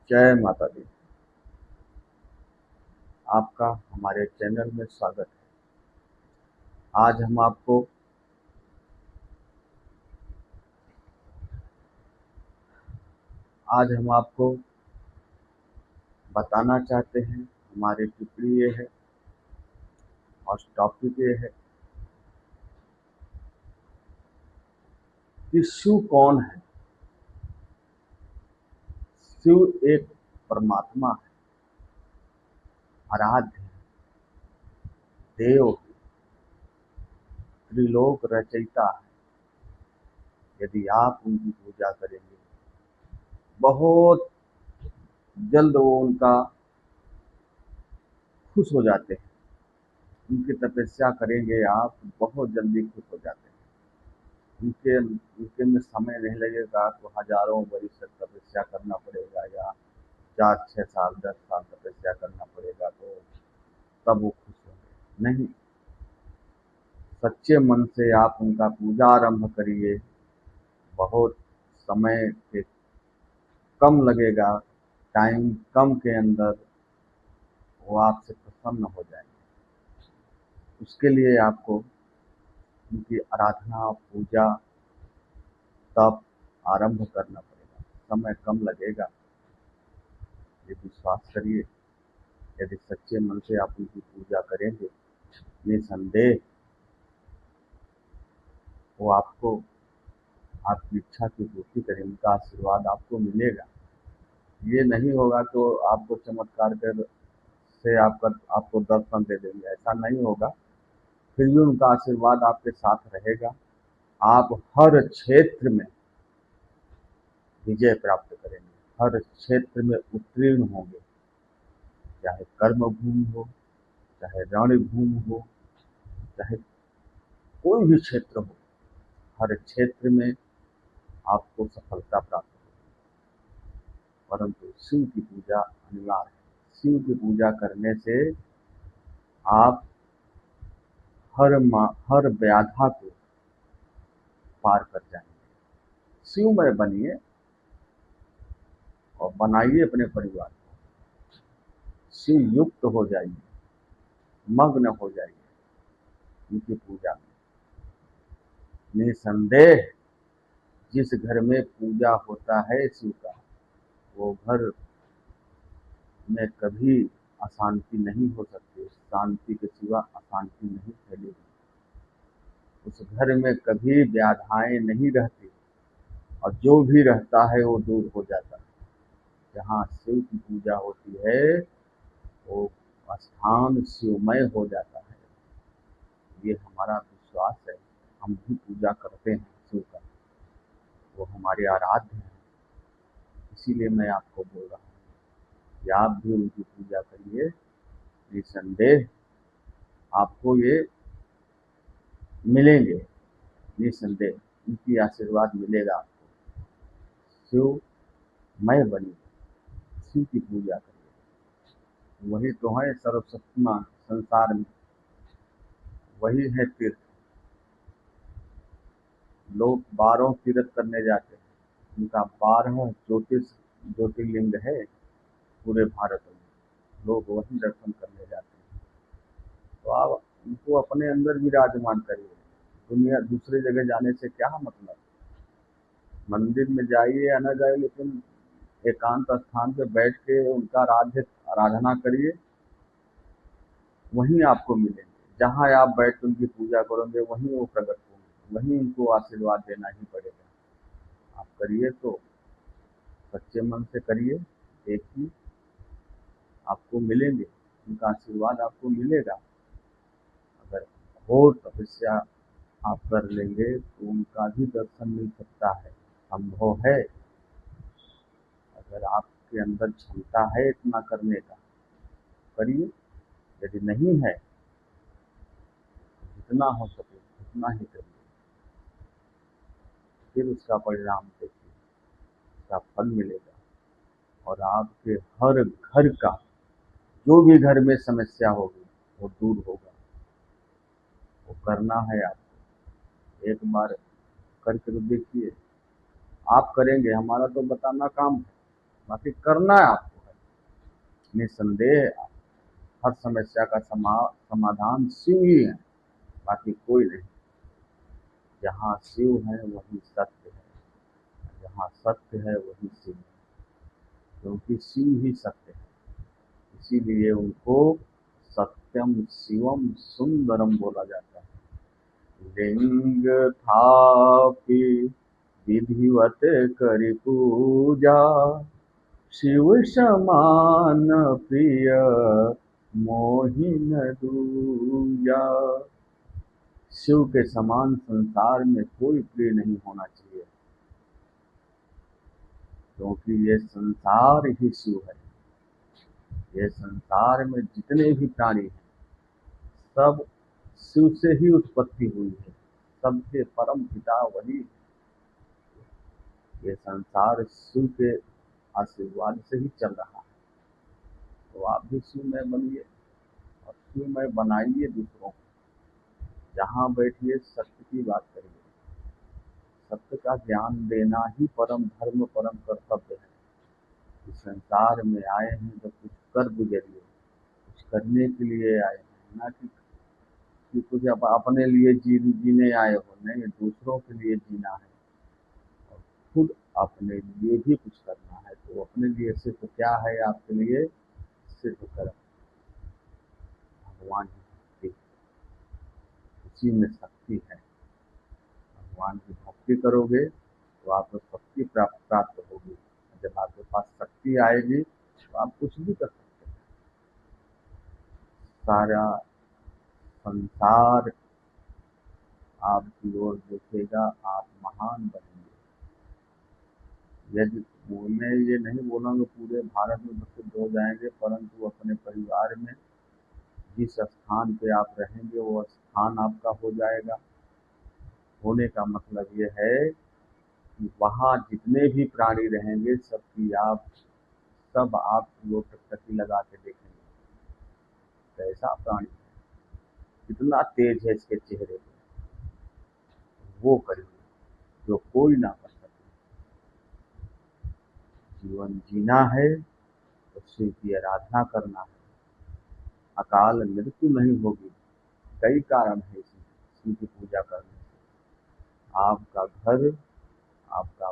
जय माता दी। आपका हमारे चैनल में स्वागत है। आज हम आपको आज हम आपको बताना चाहते हैं, हमारी टिप्पणी ये है और टॉपिक ये है कि शिव कौन है। शिव एक परमात्मा है, आराध्य है, देव है, त्रिलोक रचयिता है। यदि आप उनकी पूजा करेंगे, बहुत जल्द वो उनका खुश हो जाते हैं। उनकी तपस्या करेंगे आप, बहुत जल्दी खुश हो जाते हैं। उनके उनके में समय नहीं लगेगा, तो हजारों वर्ष तक तपस्या करना पड़ेगा, या 4 6 साल 10 साल तपस्या करना पड़ेगा, तो तब वो खुश होंगे। नहीं, सच्चे मन से आप उनका पूजा आरंभ करिए, बहुत समय के कम लगेगा, टाइम कम के अंदर वो आपसे प्रसन्न हो जाएंगे। उसके लिए आपको उनकी आराधना, पूजा, तप आरंभ करना पड़ेगा। समय कम लगेगा, ये विश्वास करिए। यदि सच्चे मन से आप उनकी पूजा करेंगे, निसंदेह वो आपको आपकी इच्छा की पूर्ति करें, उनका आशीर्वाद आपको मिलेगा। ये नहीं होगा तो आपको चमत्कार कर से आपको दर्शन दे देंगे, ऐसा नहीं होगा। फिर भी उनका आशीर्वाद आपके साथ रहेगा। आप हर क्षेत्र में विजय प्राप्त करेंगे, हर क्षेत्र में उत्तीर्ण होंगे, चाहे कर्म भूमि हो, चाहे रणभूमि हो, चाहे कोई भी क्षेत्र हो, हर क्षेत्र में आपको सफलता प्राप्त होगी। परंतु शिव की पूजा अनिवार्य है। शिव की पूजा करने से आप हर व्याधा को पार कर जाएंगे। शिवमय बनिए और बनाइए अपने परिवार को, शिव युक्त हो जाइए, मग्न हो जाइए उनकी पूजा में। निसंदेह जिस घर में पूजा होता है शिव का, वो घर में कभी अशांति नहीं हो सकती। शांति के सिवा अशांति नहीं फैलेगी। उस घर में कभी व्याधाएं नहीं रहती, और जो भी रहता है वो दूर हो जाता है। जहाँ शिव की पूजा होती है, वो स्थान शिवमय हो जाता है। ये हमारा विश्वास है। हम भी पूजा करते हैं शिव का, वो हमारे आराध्य हैं। इसीलिए मैं आपको बोल रहा हूँ कि आप भी उनकी पूजा करिए। निसंदेह आपको ये मिलेंगे, निसंदेह उनकी आशीर्वाद मिलेगा आपको। शिवमय बनिए, शिव की पूजा करिए। वही तो है सर्वशक्तिमान संसार में, वही है तीर्थ। लोग 12 तीर्थ करने जाते हैं, उनका 12 ज्योतिर्लिंग है पूरे भारत में। लोग वही दर्शन करने जाते हैं। तो आप उनको अपने अंदर विराजमान करिए। दुनिया दूसरे जगह जाने से क्या मतलब। मंदिर में जाइए या न जाइए, लेकिन एकांत स्थान पे बैठ के उनका आराधना करिए, वहीं आपको मिलेंगे। जहाँ आप बैठ कर उनकी पूजा करोगे, वहीं वो प्रकट होंगे, वहीं उनको आशीर्वाद देना ही पड़ेगा। आप करिए तो सच्चे मन से करिए, देखिए आपको मिलेंगे, उनका आशीर्वाद आपको मिलेगा। अगर घोर तपस्या आप कर लेंगे तो उनका भी दर्शन मिल सकता है, संभव है। अगर आपके अंदर क्षमता है इतना करने का, करिए। यदि नहीं है, जितना हो सके उतना ही करिए। फिर उसका परिणाम देखिए, उसका फल मिलेगा। और आपके हर घर का, जो भी घर में समस्या होगी, वो दूर होगा। वो करना है आपको, एक बार करके तो देखिए। आप करेंगे, हमारा तो बताना काम है। बाकी करना है आपको है। निसंदेह हर समस्या का समाधान शिव ही है, बाकी कोई नहीं। जहाँ शिव है वही सत्य है, जहाँ सत्य है वही शिव है, क्योंकि शिव ही सत्य है। इसीलिए उनको सत्यम शिवम सुंदरम बोला जाता है। लिंग थापि विधिवत करि पूजा, शिव समान प्रिय मोहि न दूजा। शिव के समान संसार में कोई प्रिय नहीं होना चाहिए, क्योंकि ये संसार ही शिव है। ये संसार में जितने भी प्राणी हैं सब शिव से ही उत्पत्ति हुई है, सबके परम पिता वही है। ये संसार शिव के आशीर्वाद से ही चल रहा है। तो आप भी शिवमय बनिए और शिवमय बनाइए दूसरों को। जहाँ बैठिए सत्य की बात करिए। सत्य का ज्ञान देना ही परम धर्म परम कर्तव्य है। इस संसार में आए हैं तो कुछ कर गुजरिए, कुछ करने के लिए आए हैं, ना कि कुछ अपने लिए जीने आए हो। नहीं, दूसरों के लिए जीना है और खुद अपने लिए भी कुछ करना है। तो अपने लिए सिर्फ क्या है आपके लिए? सिर्फ कर्म। भगवान की भक्ति, उसी में शक्ति है। भगवान की भक्ति करोगे तो आपको शक्ति प्राप्त होगी। जब आपके पास शक्ति आएगी तो आप कुछ भी कर सकते हैं। सारा संसार आपकी ओर देखेगा, आप महान बनेंगे। यदि मैं ये नहीं बोलूँगा पूरे भारत में प्रसिद्ध हो जाएंगे, परंतु अपने परिवार में जिस स्थान पे आप रहेंगे वो स्थान आपका हो जाएगा। होने का मतलब ये है कि वहाँ जितने भी प्राणी रहेंगे सब आपकी ओर टकटकी लगा के देखेंगे। कैसा प्राणी है, कितना तेज है इसके चेहरे पे, वो करिए जो कोई ना कर सके। जीवन जीना है तो शिव की आराधना करना है। अकाल मृत्यु नहीं होगी। कई कारण है इसमें शिव की पूजा करने से। आपका घर, आपका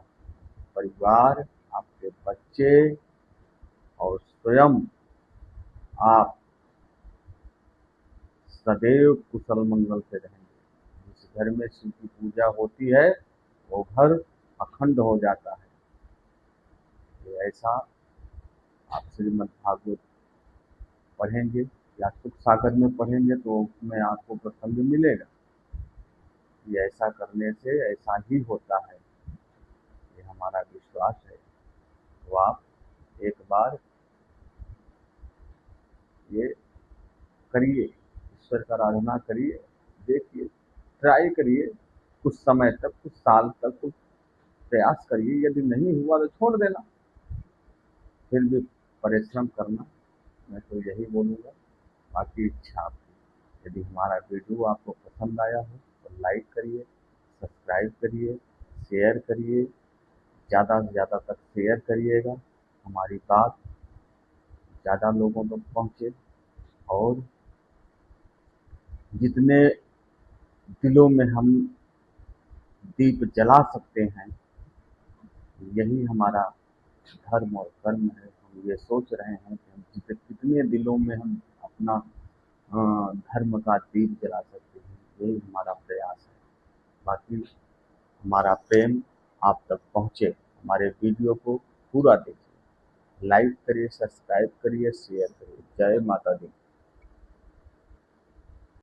परिवार, आपके बच्चे और स्वयं आप सदैव कुशल मंगल से रहेंगे। जिस घर में शिव की पूजा होती है वो घर अखंड हो जाता है। तो ऐसा आप श्रीमद् भागवत पढ़ेंगे या सुख सागर में पढ़ेंगे तो उसमें आपको प्रसंग मिलेगा कि ऐसा करने से ऐसा ही होता है। ये हमारा विश्वास है। तो आप एक बार ये करिए, ईश्वर का आराधना करिए, देखिए, ट्राई करिए कुछ समय तक, कुछ साल तक कुछ प्रयास करिए। यदि नहीं हुआ तो छोड़ देना, फिर भी परिश्रम करना। मैं तो यही बोलूँगा। बाकी इच्छा आपकी। यदि हमारा वीडियो आपको पसंद आया हो तो लाइक करिए, सब्सक्राइब करिए, शेयर करिए, ज़्यादा से ज़्यादा तक शेयर करिएगा। हमारी बात ज़्यादा लोगों तक पहुँचे और जितने दिलों में हम दीप जला सकते हैं, यही हमारा धर्म और कर्म है। हम ये सोच रहे हैं कि हम कितने दिलों में हम अपना धर्म का दीप जला सकते हैं, यही हमारा प्रयास है। बाकी हमारा प्रेम आप तक पहुँचे। हमारे वीडियो को पूरा देखिए, लाइक करिए, सब्सक्राइब करिए, शेयर करिए। जय माता दी।